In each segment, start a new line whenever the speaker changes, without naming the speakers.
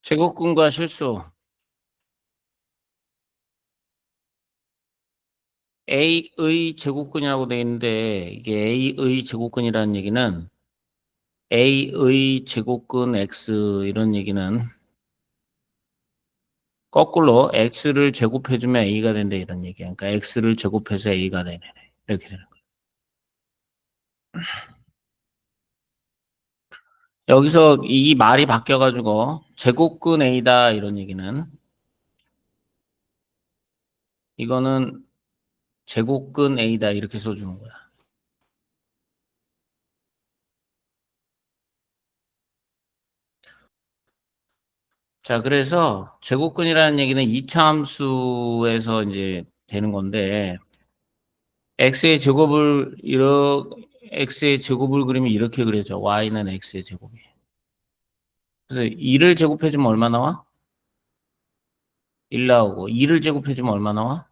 제곱근과 실수. A의 제곱근이라고 되어 있는데 이게 A의 제곱근이라는 얘기는 A의 제곱근 X 이런 얘기는 거꾸로 X를 제곱해주면 A가 된다 이런 얘기야. 그러니까 X를 제곱해서 A가 되네. 이렇게 되는 거야. 여기서 이 말이 바뀌어가지고 제곱근 A다 이런 얘기는 이거는 제곱근 A다 이렇게 써주는 거야. 자, 그래서 제곱근이라는 얘기는 이차함수에서 이제 되는 건데 x의 제곱을 x의 제곱을 그리면 이렇게 그려져. y는 x의 제곱이. 그래서 2를 제곱해주면 얼마 나와? 1 나오고 2를 제곱해주면 얼마 나와?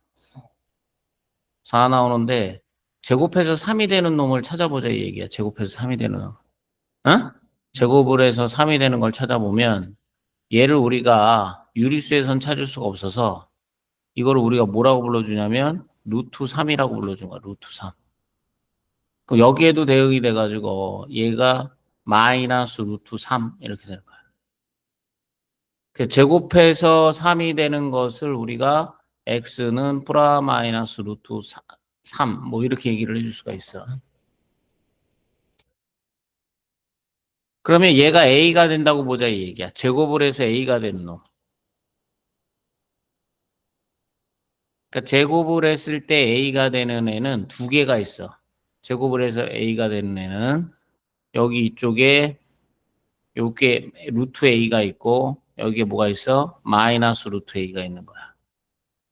4 나오는데 제곱해서 3이 되는 놈을 찾아보자 이 얘기야. 제곱해서 3이 되는 놈. 어? 제곱을 해서 3이 되는 걸 찾아보면 얘를 우리가 유리수에선 찾을 수가 없어서 이거를 우리가 뭐라고 불러주냐면 루트 3이라고 불러준 거야. 루트 3. 그럼 여기에도 대응이 돼가지고 얘가 마이너스 루트 3 이렇게 되는 거야. 그 제곱해서 3이 되는 것을 우리가 x는 프라 마이너스 루트 3 뭐 이렇게 얘기를 해줄 수가 있어. 그러면 얘가 a가 된다고 보자 이 얘기야. 제곱을 해서 a가 되는 놈. 그러니까 제곱을 했을 때 a가 되는 애는 두 개가 있어. 제곱을 해서 a가 되는 애는 여기 이쪽에 요게 루트 a가 있고 여기에 뭐가 있어? 마이너스 루트 a가 있는 거야.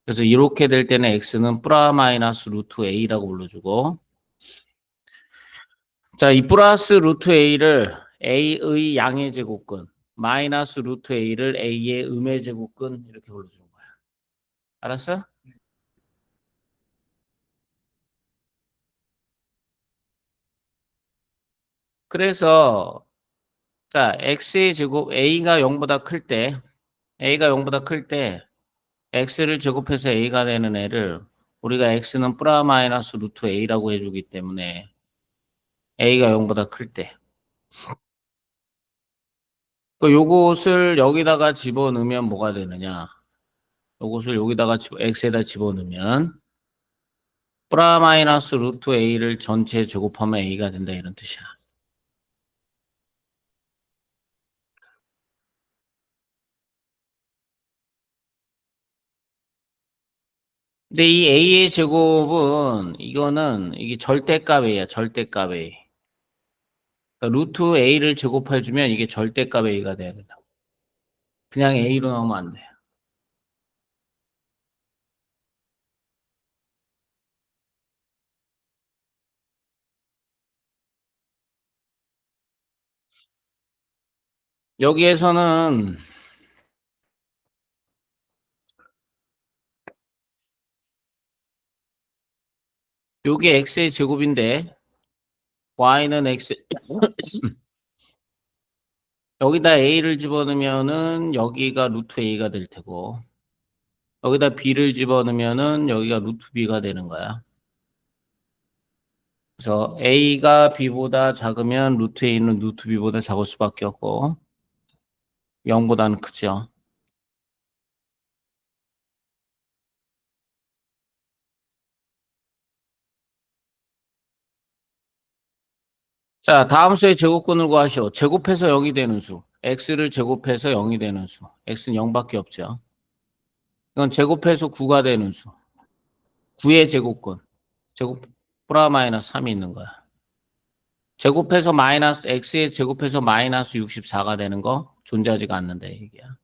그래서 이렇게 될 때는 x는 프라 마이너스 루트 a라고 불러주고 자, 이 플러스 루트 a를 a의 양의 제곱근 마이너스 루트 a를 a의 음의 제곱근 이렇게 불러주는 거야. 알았어? 그래서 자, x의 제곱 a가 0보다 클 때 a가 0보다 클 때 x를 제곱해서 a가 되는 애를 우리가 x는 프라 마이너스 루트 a라고 해주기 때문에 a가 0보다 클 때. 그 요것을 여기다가 집어넣으면 뭐가 되느냐? 요것을 여기다가 x에다 집어넣으면 프라 마이너스 루트 a를 전체 제곱하면 a가 된다 이런 뜻이야. 근데 이 a의 제곱은 이거는 이게 절대값이에요. 절대값 a. 그러니까 루트 a를 제곱해주면 이게 절대값 a가 돼야 된다. 그냥 a로 나오면 안 돼. 여기에서는 요게 x의 제곱인데 y는 x 여기다 a를 집어넣으면은 여기가 루트 a가 될 테고 여기다 b를 집어넣으면은 여기가 루트 b가 되는 거야. 그래서 a가 b보다 작으면 루트 a는 루트 b보다 작을 수밖에 없고 0보다는 크죠. 자, 다음 수의 제곱근을 구하시오. 제곱해서 0이 되는 수. x를 제곱해서 0이 되는 수. x는 0밖에 없죠. 이건 제곱해서 9가 되는 수. 9의 제곱근. 제곱 프라 마이너스 3이 있는 거야. 제곱해서 마이너스 x의 제곱해서 마이너스 64가 되는 거 존재하지가 않는다 이 얘기야.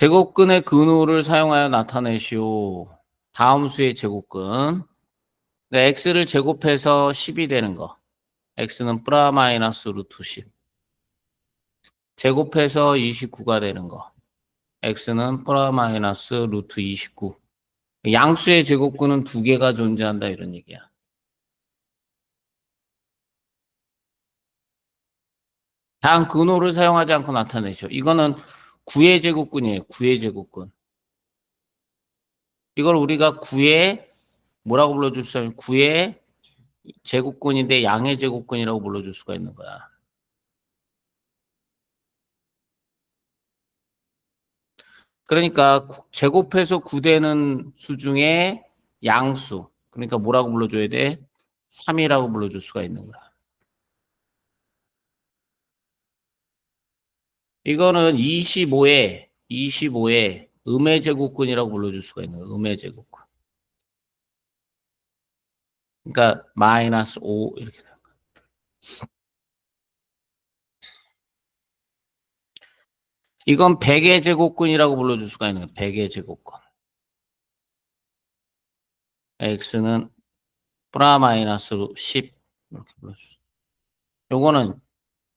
제곱근의 근호를 사용하여 나타내시오. 다음 수의 제곱근. 그러니까 x를 제곱해서 10이 되는 거. x는 프라 마이너스 루트 10. 제곱해서 29가 되는 거. x는 프라 마이너스 루트 29. 양수의 제곱근은 두 개가 존재한다 이런 얘기야. 단 근호를 사용하지 않고 나타내죠. 이거는 구의 제곱근이에요. 구의 제곱근. 이걸 우리가 구의 뭐라고 불러줄 수 있는 구의 제곱근인데 양의 제곱근이라고 불러줄 수가 있는 거야. 그러니까 제곱해서 9되는 수 중에 양수. 그러니까 뭐라고 불러줘야 돼? 3이라고 불러줄 수가 있는 거야. 이거는 25에 음의 제곱근이라고 불러줄 수가 있는 거야. 음의 제곱근. 그러니까 마이너스 5 이렇게 돼요. 이건 100의 제곱근이라고 불러줄 수가 있는 거야. 100의 제곱근. x는 프라 마이너스 10 이렇게 불러줄 수. 요거는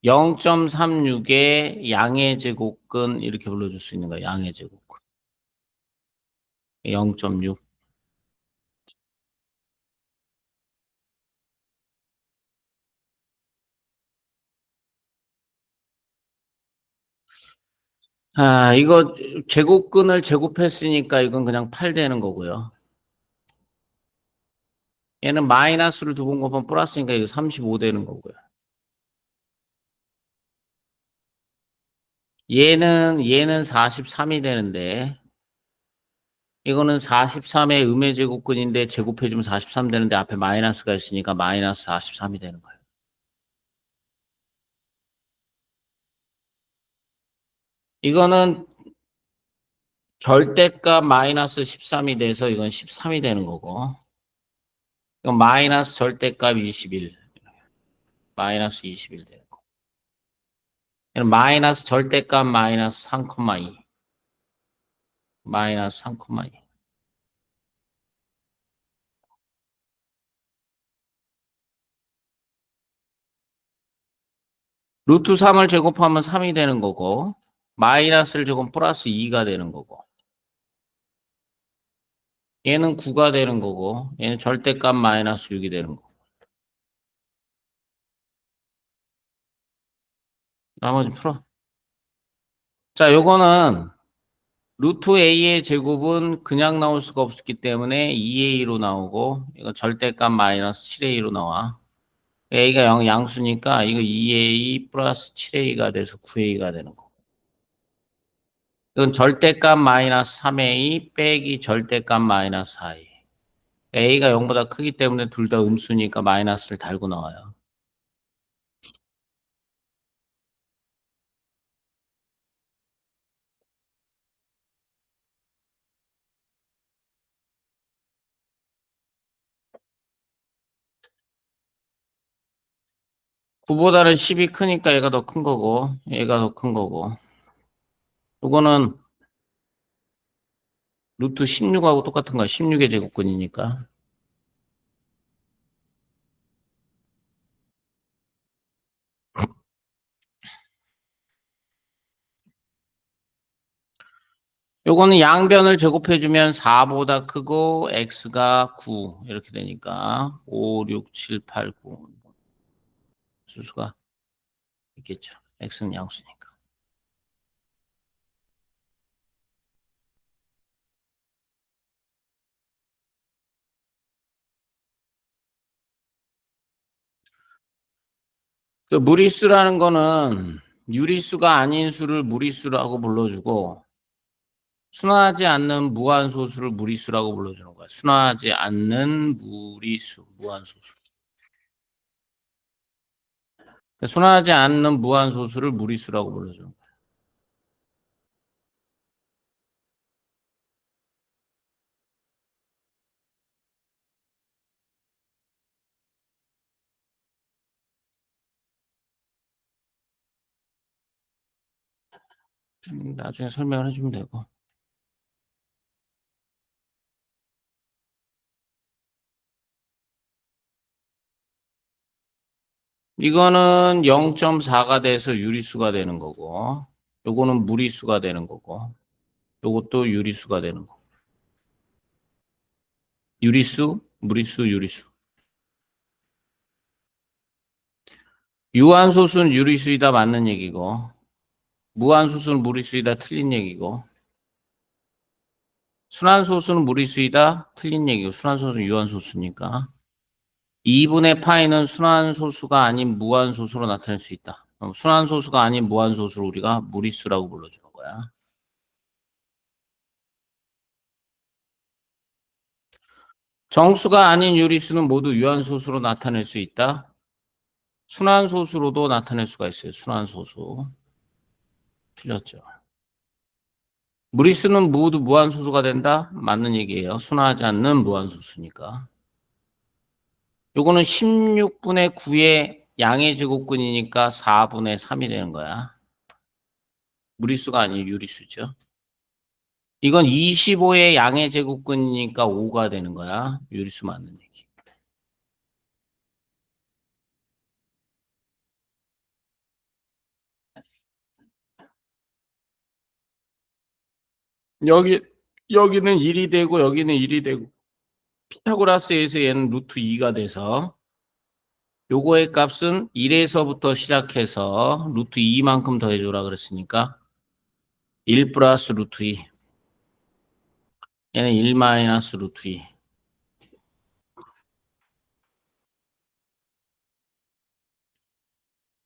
0.36의 양의 제곱근 이렇게 불러줄 수 있는 거야. 양의 제곱근. 0.6. 아, 이거 제곱근을 제곱했으니까 이건 그냥 8 되는 거고요. 얘는 마이너스를 두 번 곱하면 플러스니까 이거 35 되는 거고요. 얘는 43이 되는데 이거는 43의 음의 제곱근인데 제곱해주면 43 되는데 앞에 마이너스가 있으니까 마이너스 43이 되는 거예요. 이거는 절대값 마이너스 13이 돼서 이건 13이 되는 거고 이건 마이너스 절대값 21 마이너스 21 되는 거. 얘는 마이너스 절대값 마이너스 3,2 마이너스 3,2 루트 3을 제곱하면 3이 되는 거고 마이너스를 제곱 플러스 2가 되는 거고 얘는 9가 되는 거고 얘는 절대값 마이너스 6이 되는 거고 나머지 풀어. 자, 요거는 루트 a의 제곱은 그냥 나올 수가 없기 때문에 2a로 나오고 이거 절대값 마이너스 7a로 나와. a가 0 양수니까 이거 2a 플러스 7a가 돼서 9a가 되는 거. 이건 절대값 마이너스 3a 빼기 절대값 마이너스 4a. a가 0보다 크기 때문에 둘 다 음수니까 마이너스를 달고 나와요. 구보다는 10이 크니까 얘가 더 큰 거고 얘가 더 큰 거고 이거는 루트 16하고 똑같은 거야. 16의 제곱근이니까. 요거는 양변을 제곱해주면 4보다 크고 x가 9 이렇게 되니까 5, 6, 7, 8, 9 수수가 있겠죠. x는 양수니까. 그 무리수라는 거는 유리수가 아닌 수를 무리수라고 불러주고 순화하지 않는 무한소수를 무리수라고 불러주는 거야. 순화하지 않는 무리수, 무한소수. 순화하지 않는 무한소수를 무리수라고 불러주는 거야. 나중에 설명을 해주면 되고. 이거는 0.4가 돼서 유리수가 되는 거고, 요거는 무리수가 되는 거고, 요것도 유리수가 되는 거고. 유리수, 무리수, 유리수. 유한소수는 유리수이다 맞는 얘기고, 무한소수는 무리수이다 틀린 얘기고, 순환소수는 무리수이다 틀린 얘기고, 순환소수는 유한소수니까. 2분의 파이는 순환소수가 아닌 무한소수로 나타낼 수 있다. 순환소수가 아닌 무한소수를 우리가 무리수라고 불러주는 거야. 정수가 아닌 유리수는 모두 유한소수로 나타낼 수 있다. 순환소수로도 나타낼 수가 있어요. 순환소수. 틀렸죠. 무리수는 모두 무한소수가 된다? 맞는 얘기예요. 순환하지 않는 무한소수니까. 요거는 16분의 9의 양의 제곱근이니까 4분의 3이 되는 거야. 무리수가 아닌 유리수죠. 이건 25의 양의 제곱근이니까 5가 되는 거야. 유리수 맞는 얘기. 여기, 여기는 1이 되고, 여기는 1이 되고, 피타고라스에서 얘는 루트 2가 돼서, 요거의 값은 1에서부터 시작해서 루트 2만큼 더해줘라 그랬으니까, 1 플러스 루트 2. 얘는 1 마이너스 루트 2.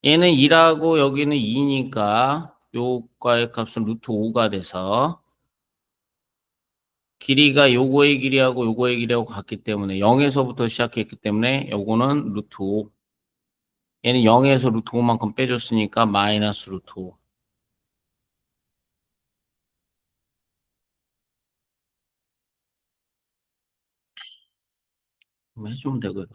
얘는 1하고 여기는 2니까, 요과의 값은 루트 5가 돼서, 길이가 요거의 길이하고 요거의 길이하고 같기 때문에 0에서부터 시작했기 때문에 요거는 루트 5. 얘는 0에서 루트 5만큼 빼줬으니까 마이너스 루트 5. 해주면 되고요.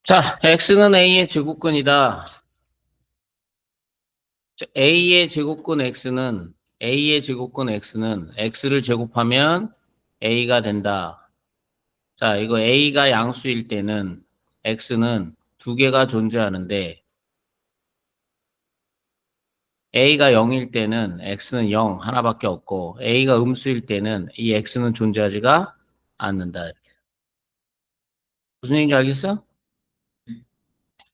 자, x는 a의 제곱근이다. a의 제곱근 x는 x를 제곱하면 a가 된다. 자, 이거 a가 양수일 때는 x는 두 개가 존재하는데 a가 0일 때는 x는 0 하나밖에 없고 a가 음수일 때는 이 x는 존재하지가 않는다. 무슨 얘기인지 알겠어?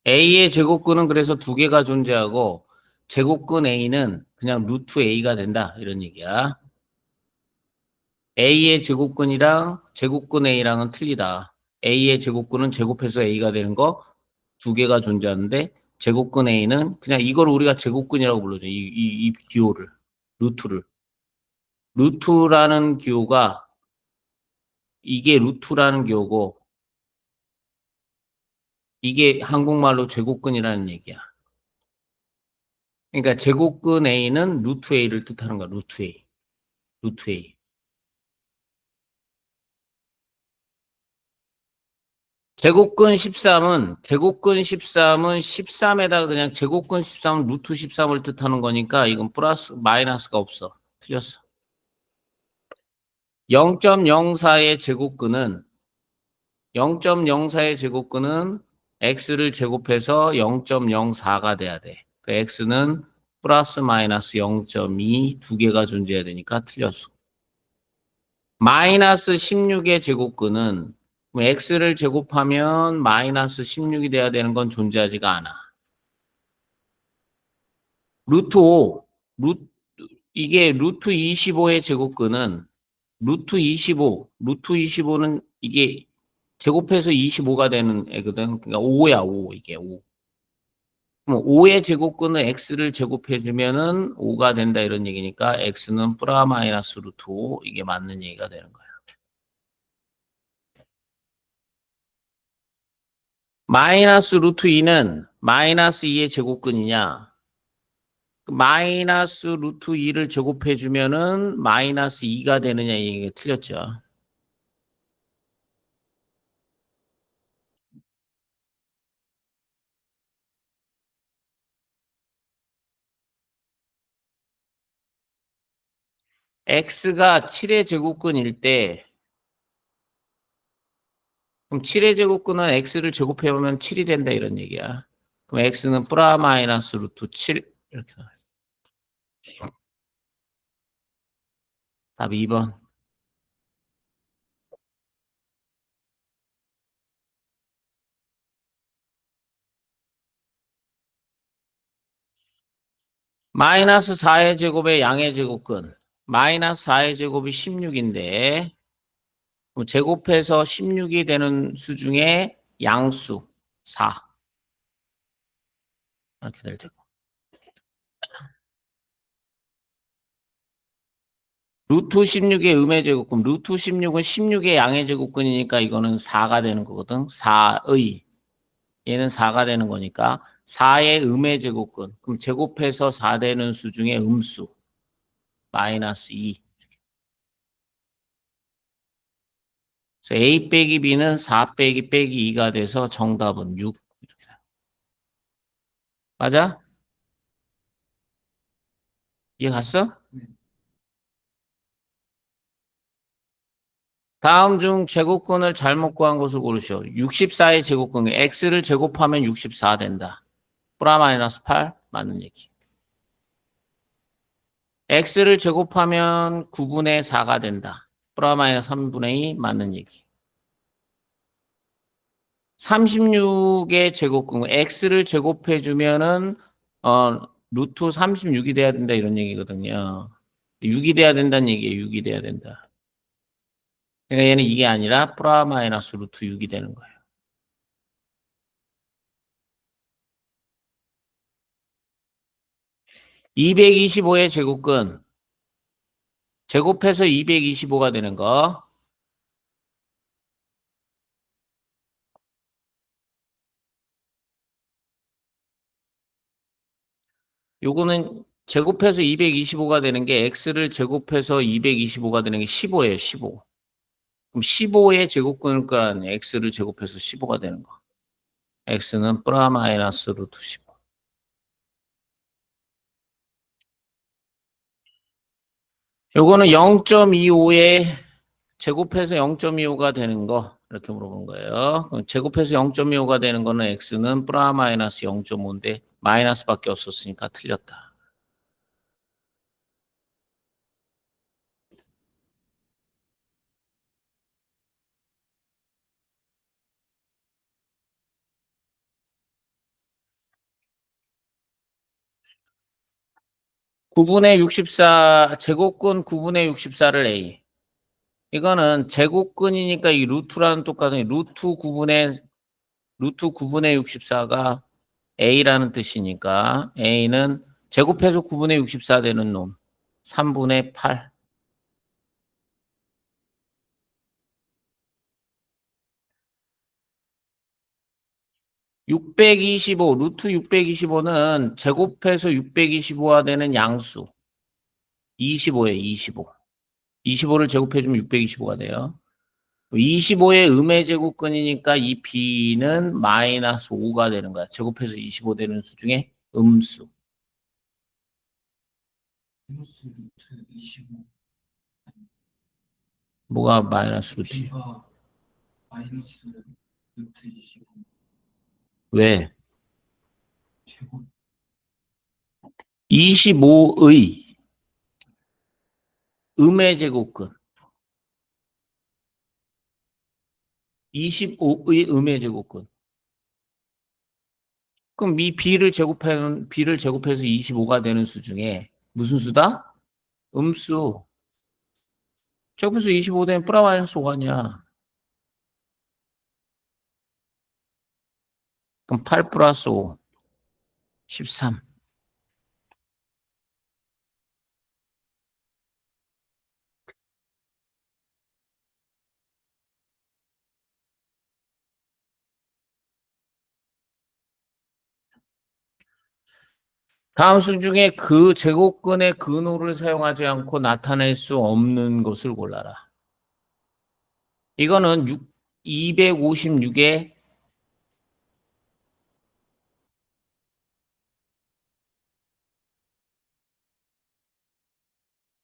a의 제곱근은 그래서 두 개가 존재하고 제곱근 a는 그냥 루트 a가 된다. 이런 얘기야. a의 제곱근이랑 제곱근 a랑은 틀리다. a의 제곱근은 제곱해서 a가 되는 거 두 개가 존재하는데 제곱근 a는 그냥 이걸 우리가 제곱근이라고 불러줘. 이 기호를. 루트를. 루트라는 기호가 이게 루트라는 기호고 이게 한국말로 제곱근이라는 얘기야. 그러니까 제곱근 a는 루트 a를 뜻하는 거야. 루트 a. 루트 a. 제곱근 13에다가 그냥 제곱근 13은 루트 13을 뜻하는 거니까 이건 플러스 마이너스가 없어. 틀렸어. 0.04의 제곱근은 0.04의 제곱근은 x를 제곱해서 0.04가 돼야 돼. 그 x는 플러스 마이너스 0.2 두 개가 존재해야 되니까 틀렸어. 마이너스 16의 제곱근은 x를 제곱하면 마이너스 16이 돼야 되는 건 존재하지가 않아. 루트 5, 이게 루트 25의 제곱근은 루트 25는 이게 제곱해서 25가 되는 애거든. 그러니까 5야, 5, 이게 5. 그럼 5의 제곱근은 x를 제곱해주면은 5가 된다 이런 얘기니까 x는 프라 마이너스 루트 5 이게 맞는 얘기가 되는 거야. 마이너스 루트 2는 마이너스 2의 제곱근이냐? 마이너스 루트 2를 제곱해주면은 마이너스 2가 되느냐 이게 틀렸죠. x가 7의 제곱근일 때 그럼 7의 제곱근은 x를 제곱해보면 7이 된다 이런 얘기야. 그럼 x는 프라 마이너스 루트 7 이렇게 나와요. 답 2번. 마이너스 4의 제곱의 양의 제곱근. 마이너스 4의 제곱이 16인데 제곱해서 16이 되는 수 중에 양수 4 이렇게 될 테고. 루트 16의 음의 제곱근. 루트 16은 16의 양의 제곱근이니까 이거는 4가 되는 거거든. 4의. 얘는 4가 되는 거니까 4의 음의 제곱근. 그럼 제곱해서 4 되는 수 중에 음수 마이너스 2. 그래서 A 빼기 B는 4 빼기 빼기 2가 돼서 정답은 6. 맞아? 이해 갔어? 다음 중 제곱근을 잘못 구한 것을 고르시오. 64의 제곱근. X를 제곱하면 64 된다. 프라 마이너스 8 맞는 얘기. X를 제곱하면 9분의 4가 된다. 프라 마이너스 3분의 2 맞는 얘기. 36의 제곱근. X를 제곱해주면은, 루트 36이 돼야 된다 이런 얘기거든요. 6이 돼야 된다는 얘기예요. 6이 돼야 된다. 그러니까 얘는 이게 아니라 프라 마이너스 루트 6이 되는 거예요. 225의 제곱근. 제곱해서 225가 되는 거. 요거는 제곱해서 225가 되는 게 x를 제곱해서 225가 되는 게 15예요, 15. 그럼 15의 제곱근을 끄라는 x를 제곱해서 15가 되는 거. x는 프라 마이너스 루트 15. 요거는 0.25에 제곱해서 0.25가 되는 거 이렇게 물어본 거예요. 제곱해서 0.25가 되는 거는 x는 프라 마이너스 0.5인데 마이너스밖에 없었으니까 틀렸다. 구분의 64 제곱근 9분의 64를 a. 이거는 제곱근이니까 이 루트라는 똑같은 루트 9분의 64가 a라는 뜻이니까 a는 제곱해서 9분의 64 되는 놈 3분의 8. 625 루트 625는 제곱해서 625가 되는 양수 25예요. 25. 25를 제곱해주면 625가 돼요. 25의 음의 제곱근이니까 이 b는 마이너스 5가 되는 거야. 제곱해서 25 되는 수 중에 음수. 뭐가 마이너스 루트? 왜? 25의 음의 제곱근. 25의 음의 제곱근. 그럼 이 b를 제곱해서 25가 되는 수 중에 무슨 수다? 음수. 제곱해서 25 되면 플라 마이너스 5가 아니야. 그럼 8 플러스 5, 13. 다음 수 중에 그 제곱근의 근호를 사용하지 않고 나타낼 수 없는 것을 골라라. 이거는 256의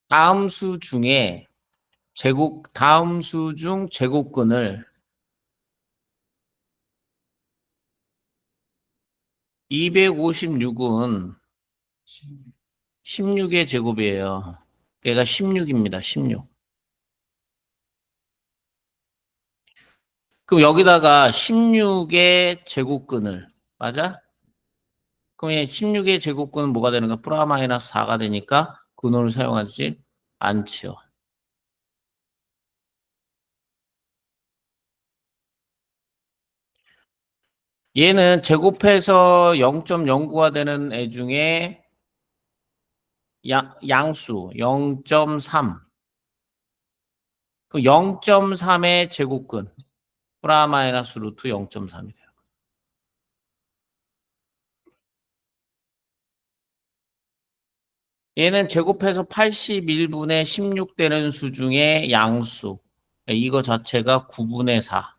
다음 수 중에 다음 수 중 제곱근을 256은 16의 제곱이에요. 얘가 16입니다. 16. 그럼 여기다가 16의 제곱근을 맞아? 그럼 얘 16의 제곱근은 뭐가 되는가? 플러스 마이너스 4가 되니까 근호를 사용하지 않지요. 얘는 제곱해서 0.09가 되는 애 중에 양수 0.3. 그 0.3의 제곱근 플러스 마이너스 루트 0.3이 돼요. 얘는 제곱해서 81분의 16 되는 수 중에 양수. 이거 자체가 9분의 4.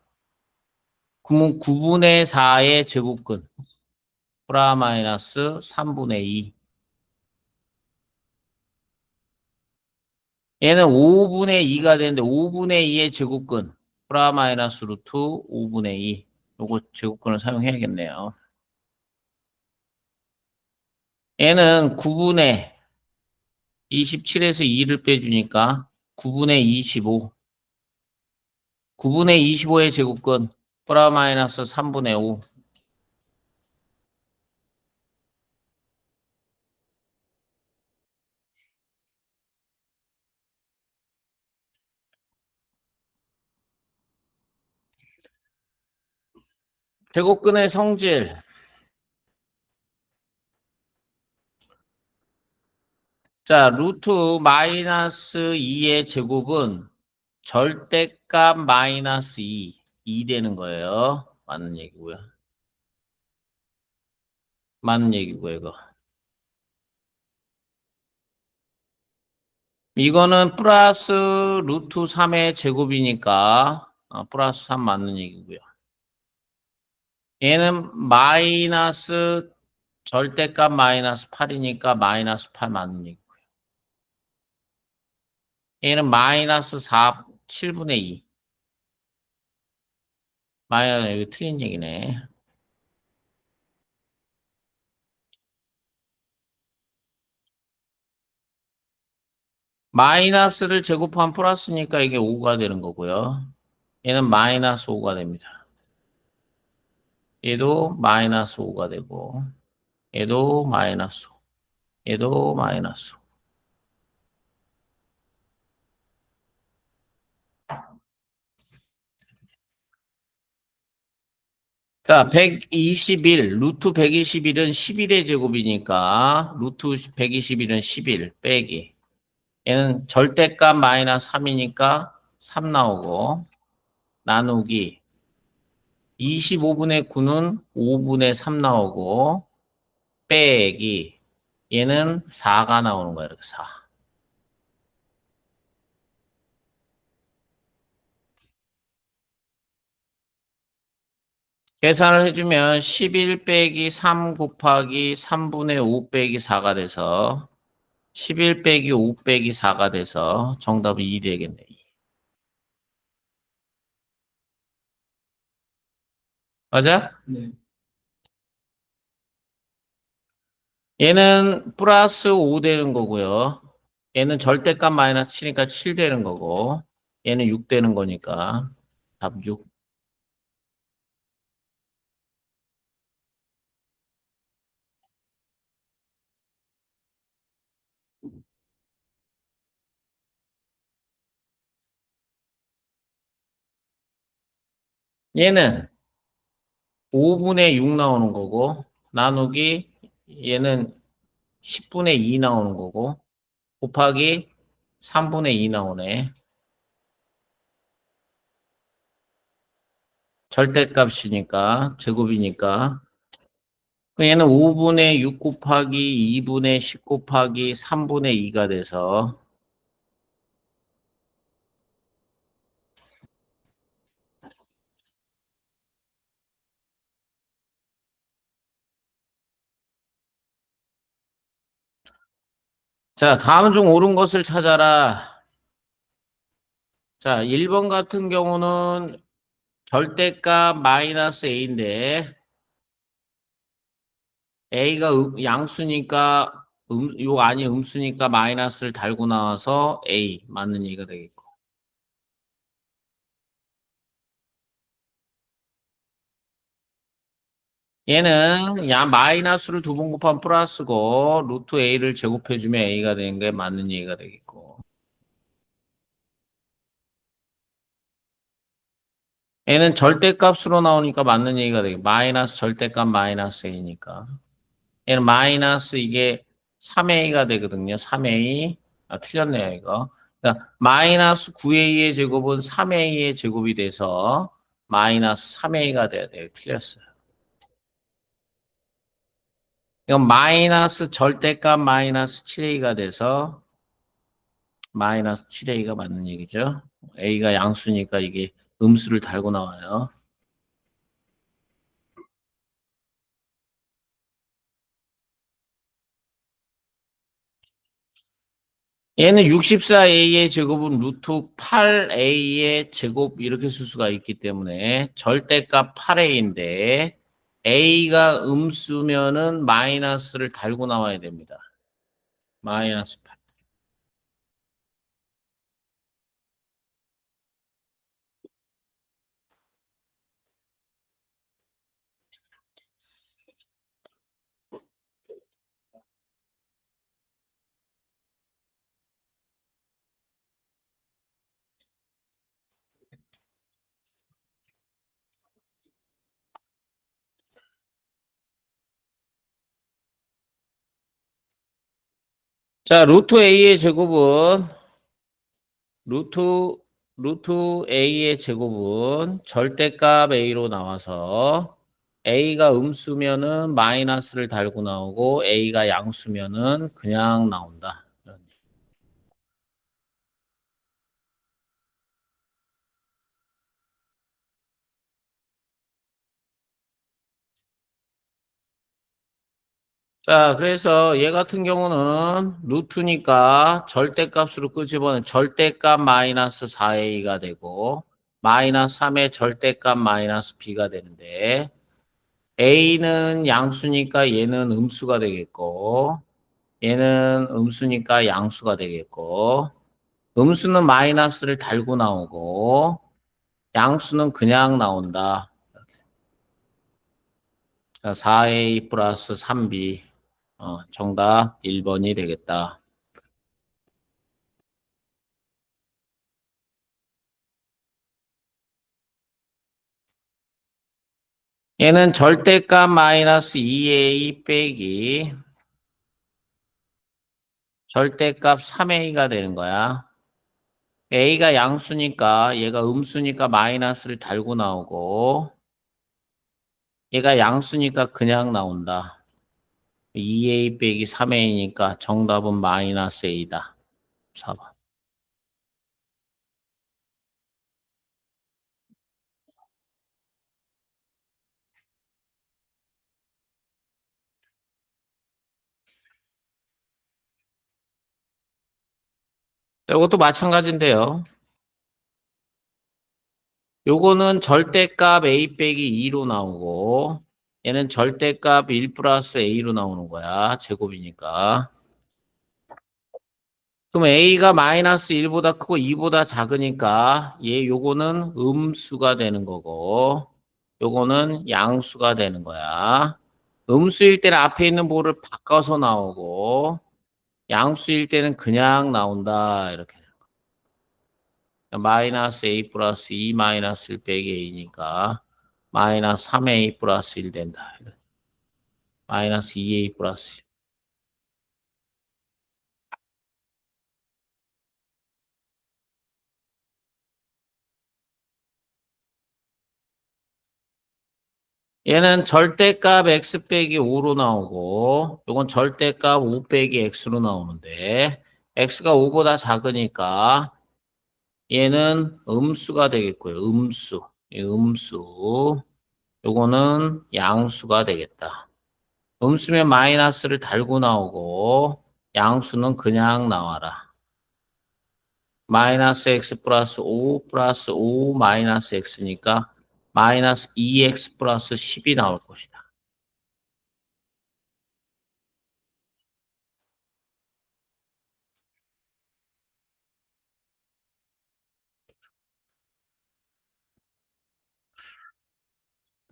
그러면 9분의 4의 제곱근 플러스 마이너스 3분의 2. 얘는 5분의 2가 되는데 5분의 2의 제곱근 플러스 마이너스 루트 5분의 2. 요거 제곱근을 사용해야겠네요. 얘는 9분의 27에서 2를 빼주니까 9분의 25. 9분의 25의 제곱근 플러스 마이너스 3분의 5. 제곱근의 성질. 자, 루트 마이너스 2의 제곱은 절대값 마이너스 2 되는 거예요. 맞는 얘기고요. 맞는 얘기고요, 이거. 이거는 플러스 루트 3의 제곱이니까 플러스 3 맞는 얘기고요. 얘는 마이너스 절대값 마이너스 8이니까 마이너스 8 맞는 얘기고요. 얘는 마이너스 4, 7분의 2. 마이너스 여기 틀린 얘기네. 마이너스를 제곱하면 플러스니까 이게 5가 되는 거고요. 얘는 마이너스 5가 됩니다. 얘도 마이너스 5가 되고, 얘도 마이너스 5, 얘도 마이너스 5. 자, 121, 루트 121은 11의 제곱이니까, 루트 121은 11 빼기. 얘는 절대값 마이너스 3이니까 3 나오고, 나누기. 25분의 9는 5분의 3 나오고, 빼기. 얘는 4가 나오는 거야, 이렇게 4. 계산을 해주면 11 빼기 3 곱하기 3분의 5 빼기 4가 돼서 11 빼기 5 빼기 4가 돼서 정답은 2 되겠네. 맞아? 네. 얘는 플러스 5 되는 거고요. 얘는 절대값 마이너스 7이니까 7 되는 거고 얘는 6 되는 거니까 답 6. 얘는 5분의 6 나오는 거고 나누기 얘는 10분의 2 나오는 거고 곱하기 3분의 2 나오네. 절대값이니까 제곱이니까 그럼 얘는 5분의 6 곱하기 2분의 10 곱하기 3분의 2가 돼서 자, 다음 중 옳은 것을 찾아라. 자, 1번 같은 경우는 절대값 마이너스 a인데 a가 양수니까 요 안이 음수니까 마이너스를 달고 나와서 a 맞는 얘기가 되겠고. 얘는 마이너스를 두 번 곱하면 플러스고 루트 a를 제곱해주면 a가 되는 게 맞는 얘기가 되겠고. 얘는 절대값으로 나오니까 맞는 얘기가 되겠고. 마이너스 절대값 마이너스 a니까. 얘는 마이너스 이게 3a가 되거든요. 3a. 아, 틀렸네요, 이거. 그러니까 마이너스 9a의 제곱은 3a의 제곱이 돼서 마이너스 3a가 돼야 돼요. 틀렸어요. 이건 마이너스 절대값 마이너스 7a가 돼서 마이너스 7a가 맞는 얘기죠. a가 양수니까 이게 음수를 달고 나와요. 얘는 64a의 제곱은 루트 8a의 제곱 이렇게 쓸 수가 있기 때문에 절대값 8a인데 a가 음수면은 마이너스를 달고 나와야 됩니다. 마이너스 8. 자, 루트 a의 제곱은 루트 a의 제곱은 절대값 a로 나와서 a가 음수면은 마이너스를 달고 나오고 a가 양수면은 그냥 나온다. 자, 그래서 얘 같은 경우는 루트니까 절대값으로 끄집어내 절대값 마이너스 4a가 되고 마이너스 3의 절대값 마이너스 b가 되는데 a는 양수니까 얘는 음수가 되겠고 얘는 음수니까 양수가 되겠고 음수는 마이너스를 달고 나오고 양수는 그냥 나온다. 자, 4a 플러스 3b 정답 1번이 되겠다. 얘는 절대값 마이너스 2a 빼기 절대값 3a가 되는 거야. a가 양수니까 얘가 음수니까 마이너스를 달고 나오고 얘가 양수니까 그냥 나온다. 2a 빼기 3a니까 정답은 마이너스 a다. 4번. 이것도 마찬가지인데요. 요거는 절대값 a 빼기 2로 나오고 얘는 절대값 1 플러스 a로 나오는 거야. 제곱이니까. 그럼 a가 마이너스 1보다 크고 2보다 작으니까 얘 요거는 음수가 되는 거고 요거는 양수가 되는 거야. 음수일 때는 앞에 있는 볼을 바꿔서 나오고 양수일 때는 그냥 나온다. 이렇게. 마이너스 a 플러스 2 마이너스 1 빼기 a니까 마이너스 3a 플러스 1 된다. 마이너스 2a 플러스 1. 얘는 절대값 x 빼기 5로 나오고 요건 절대값 5 빼기 x로 나오는데 x가 5보다 작으니까 얘는 음수가 되겠고요. 음수. 이 음수. 요거는 양수가 되겠다. 음수면 마이너스를 달고 나오고 양수는 그냥 나와라. 마이너스 x 플러스 5 플러스 5 마이너스 x니까 마이너스 2x 플러스 10이 나올 것이다.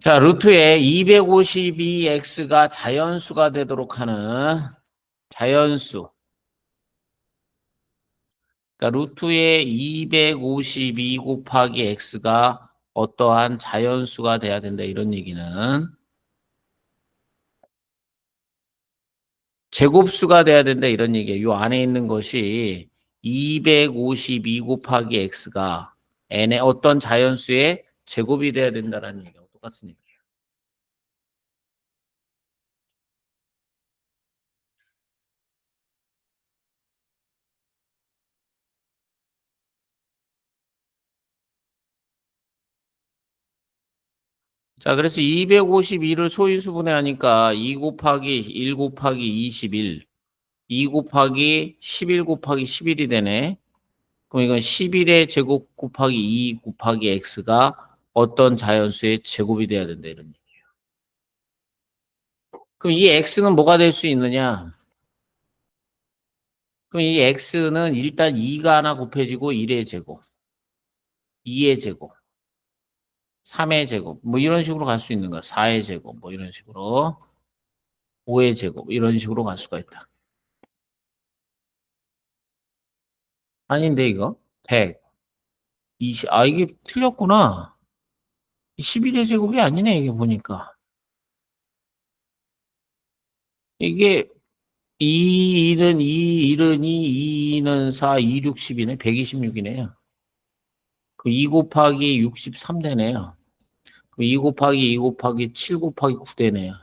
자, 루트에 252x가 자연수가 되도록 하는 자연수. 그러니까 루트에 252 곱하기 x가 어떠한 자연수가 돼야 된다. 이런 얘기는 제곱수가 돼야 된다. 이런 얘기예요. 요 안에 있는 것이 252 곱하기 x가 n의 어떤 자연수의 제곱이 돼야 된다는 얘기하고 똑같은 얘기예요. 자, 그래서 252를 소인수분해 하니까 2 곱하기 1 곱하기 21, 2 곱하기 11 곱하기 11이 되네. 그럼 이건 11의 제곱 곱하기 2 곱하기 x가 어떤 자연수의 제곱이 돼야 된다. 이런 얘기. 그럼 이 x는 뭐가 될 수 있느냐? 그럼 이 x는 일단 2가 하나 곱해지고 1의 제곱, 2의 제곱, 3의 제곱, 뭐 이런 식으로 갈 수 있는 거야. 4의 제곱, 뭐 이런 식으로, 5의 제곱, 이런 식으로 갈 수가 있다. 아닌데, 이거? 100, 20, 아, 이게 틀렸구나. 11의 제곱이 아니네, 이게 보니까. 이게 2, 1은 2, 1은 2, 2는 4, 2, 6, 10이네. 126이네요. 그 2 곱하기 63 되네요. 그 2 곱하기 2 곱하기 7 곱하기 9 되네요.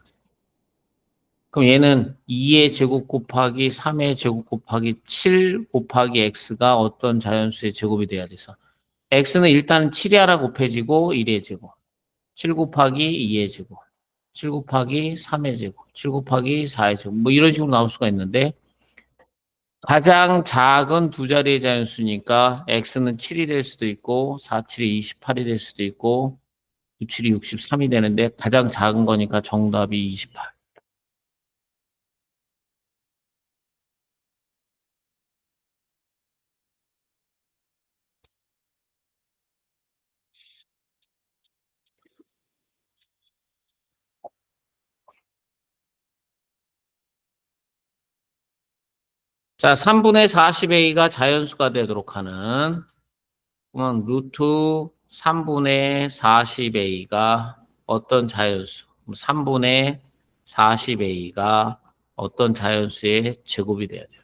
그럼 얘는 2의 제곱 곱하기 3의 제곱 곱하기 7 곱하기 x가 어떤 자연수의 제곱이 돼야 돼서 x는 일단 7이 하나 곱해지고 1의 제곱 7 곱하기 2의 제곱 7 곱하기 3의 제곱 7 곱하기 4의 제곱 뭐 이런 식으로 나올 수가 있는데 가장 작은 두 자리의 자연수니까 x는 7이 될 수도 있고 4, 7이 28이 될 수도 있고 6, 7이 63이 되는데 가장 작은 거니까 정답이 28. 자, 3분의 40a가 자연수가 되도록 하는 그러면 루트 3분의 40a가 어떤 자연수? 3분의 40a가 어떤 자연수의 제곱이 돼야 돼요.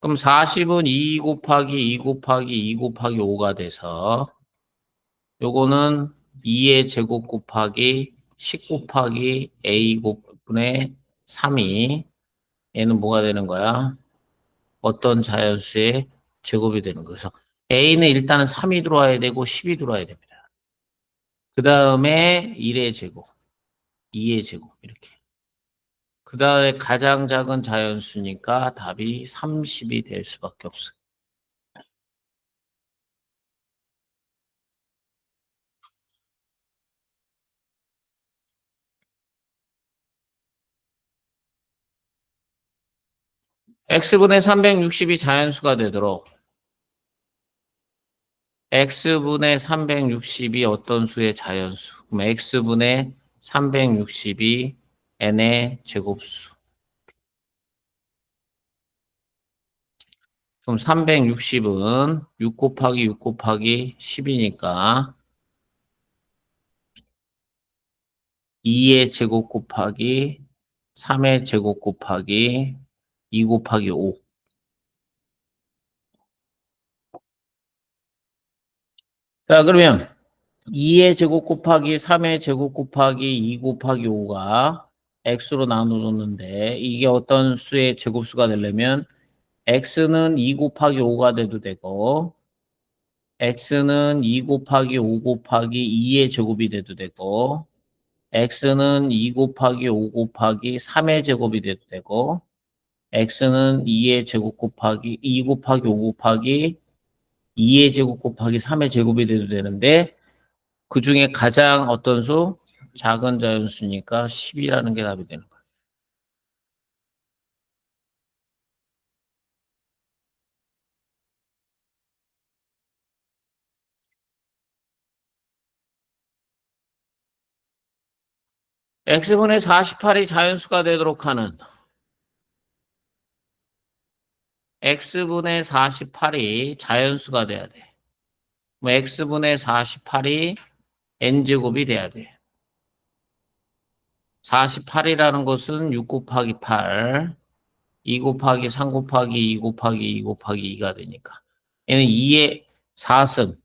그럼 40은 2 곱하기 2 곱하기 2 곱하기 5가 돼서 요거는 2의 제곱 곱하기 10 곱하기 a 곱분의 3이 얘는 뭐가 되는 거야? 어떤 자연수의 제곱이 되는 거예요. 그래서 A는 일단은 3이 들어와야 되고 10이 들어와야 됩니다. 그 다음에 1의 제곱, 2의 제곱 이렇게. 그 다음에 가장 작은 자연수니까 답이 30이 될 수밖에 없어요. x분의 360이 자연수가 되도록 x분의 360이 어떤 수의 자연수? 그럼 x분의 360이 n의 제곱수. 그럼 360은 6 곱하기 6 곱하기 10이니까 2의 제곱 곱하기 3의 제곱 곱하기 2 곱하기 5. 자, 그러면 2의 제곱 곱하기 3의 제곱 곱하기 2 곱하기 5가 x로 나눠줬는데 이게 어떤 수의 제곱수가 되려면 x는 2 곱하기 5가 돼도 되고 x는 2 곱하기 5 곱하기 2의 제곱이 돼도 되고 x는 2 곱하기 5 곱하기 3의 제곱이 돼도 되고 x는 2의 제곱 곱하기 2 곱하기 5 곱하기 2의 제곱 곱하기 3의 제곱이 돼도 되는데 그 중에 가장 어떤 수? 작은 자연수니까 10이라는 게 답이 되는 거예요. x분의 48이 자연수가 되도록 하는 x분의 48이 자연수가 돼야 돼. 뭐 x분의 48이 n제곱이 돼야 돼. 48이라는 것은 6 곱하기 8, 2 곱하기 3 곱하기 2 곱하기 2 곱하기 2가 되니까. 얘는 2의 4승,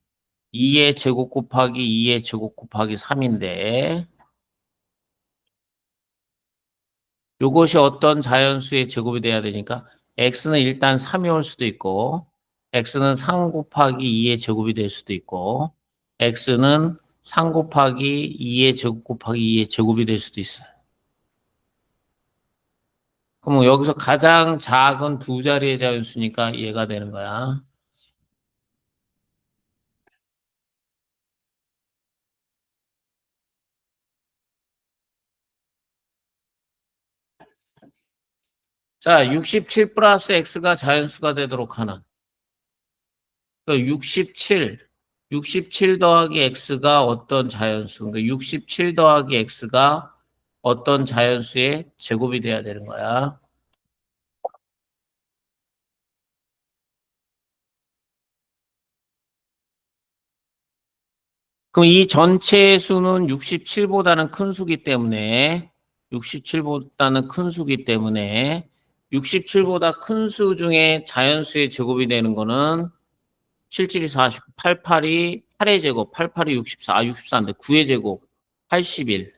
2의 제곱 곱하기 2의 제곱 곱하기 3인데 이것이 어떤 자연수의 제곱이 돼야 되니까 x는 일단 3이 올 수도 있고 x는 3 곱하기 2의 제곱이 될 수도 있고 x는 3 곱하기 2의 제곱 곱하기 2의 제곱이 될 수도 있어요. 그럼 여기서 가장 작은 두 자리의 자연수니까 얘가 되는 거야. 자, 67 플러스 x가 자연수가 되도록 하는. 그 67 더하기 x가 어떤 자연수? 그러니까 67 더하기 x가 어떤 자연수의 제곱이 돼야 되는 거야. 그럼 이 전체 수는 67보다는 큰 수기 때문에 67보다는 큰 수기 때문에 67보다 큰 수 중에 자연수의 제곱이 되는 거는 77이 49, 88이 8의 제곱, 88이 64, 64인데 9의 제곱, 81,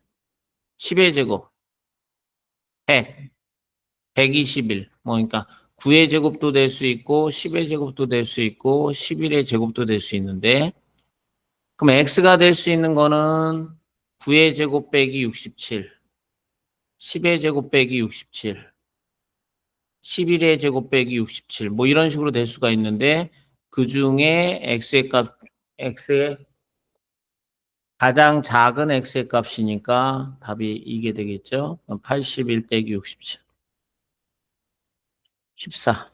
10의 제곱, 100, 121. 뭐 그러니까 9의 제곱도 될 수 있고 10의 제곱도 될 수 있고 11의 제곱도 될 수 있는데 그럼 x가 될 수 있는 거는 9의 제곱 빼기 67, 10의 제곱 빼기 67, 11의 제곱 빼기 67. 뭐 이런 식으로 될 수가 있는데 그 중에 x의 가장 작은 x의 값이니까 답이 이게 되겠죠. 81 빼기 67. 14.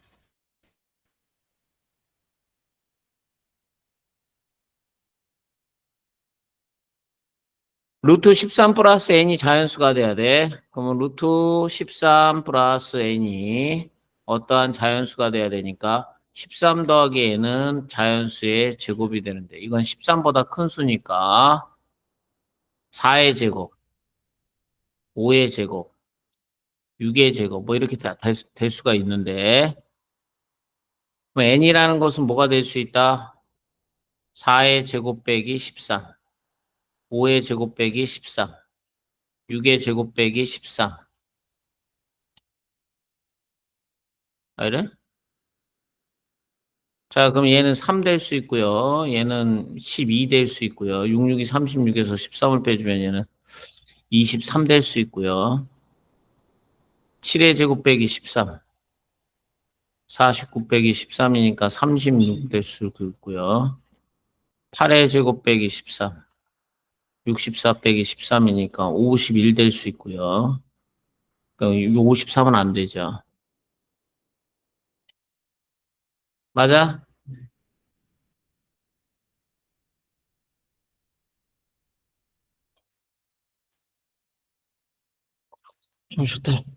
루트 13 플러스 n이 자연수가 돼야 돼. 그러면 루트 13 플러스 n이 어떠한 자연수가 돼야 되니까 13 더하기 n은 자연수의 제곱이 되는데 이건 13보다 큰 수니까 4의 제곱, 5의 제곱, 6의 제곱 뭐 이렇게 될 수가 있는데 그럼 n이라는 것은 뭐가 될 수 있다? 4의 제곱 빼기 13, 5의 제곱 빼기 13, 6의 제곱 빼기 13. 아, 이래? 자, 그럼 얘는 3 될 수 있고요. 얘는 12 될 수 있고요. 66이 36에서 13을 빼주면 얘는 23 될 수 있고요. 7의 제곱 빼기 13. 49 빼기 13이니까 36 될 수 있고요. 8의 제곱 빼기 13. 64 빼기 13이니까 51 될 수 있고요. 그러니까 53은 안 되죠. 맞아? 좀 좋다.